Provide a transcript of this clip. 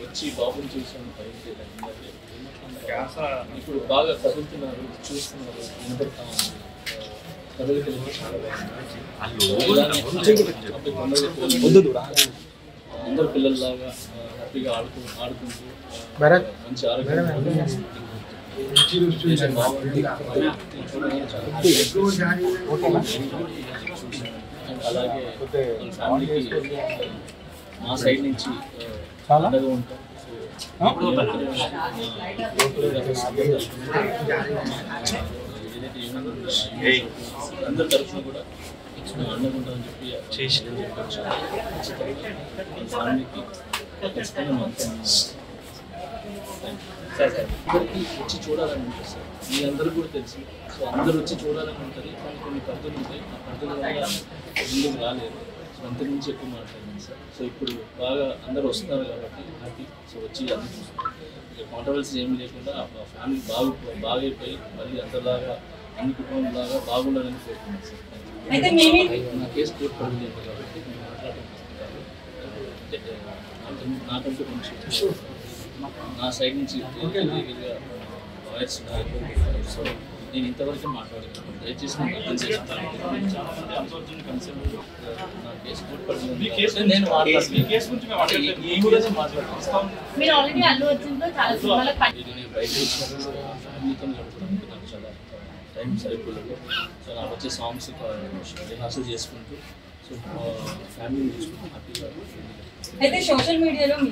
వచ్చి బాబుని చూసాను పైకి ఇప్పుడు బాగా కదులుతున్నారు, చూస్తున్నారు, వినపడతా ఉంది. కదలికలు చాలా అందరు పిల్లల్లాగా హ్యాపీగా ఆడుకుంటూ మంచి ఆరోగ్యం అలాగే ఫ్యామిలీకి మా సైడ్ నుంచి అండగా ఉంటాం. అందరి తరఫున కూడా అండగా ఉంటామని చెప్పి ఫ్యామిలీకి అందరికీ వచ్చి చూడాలని ఉంటుంది సార్. మీ అందరూ కూడా తెలుసు. సో అందరూ వచ్చి చూడాలని ఉంటుంది, కానీ కొన్ని పద్ధతులు ఉంటాయి. ఆ పద్ధతుల వల్ల ముందుకు రాలేదు. సో అంత నుంచి ఎక్కువ మాట్లాడింది సార్. సో ఇప్పుడు బాగా అందరూ వస్తున్నారు కాబట్టి హ్యాపీ. సో వచ్చి అన్ని చూస్తున్నారు. ఇక కాంట్రవర్సీ ఏమి లేకుండా ఫ్యామిలీ బాగైపోయి మళ్ళీ అందరిలాగా అన్ని కుటుంబంలాగా బాగుండాలని కోరుకున్నాను సార్. నా కేసు కోర్టు పడింది కాబట్టి నేను మాట్లాడుతున్నాను. నాకంటూ కొంచెం నా సైడ్ నుంచి వాయిస్ సో నేను ఇంతవరకు మాట్లాడుతున్నాను. దయచేసి నా కేసు కోర్టు పడింది. నేను బయట ఫ్యామిలీతో గడపడానికి నాకు చాలా టైం సరిపోలేదు. సో నాకు వచ్చే సాంగ్స్ రిహార్సల్ చేసుకుంటూ సో ఫ్యామిలీని చూసుకుంటూ హ్యాపీగా. అయితే సోషల్ మీడియాలో మీ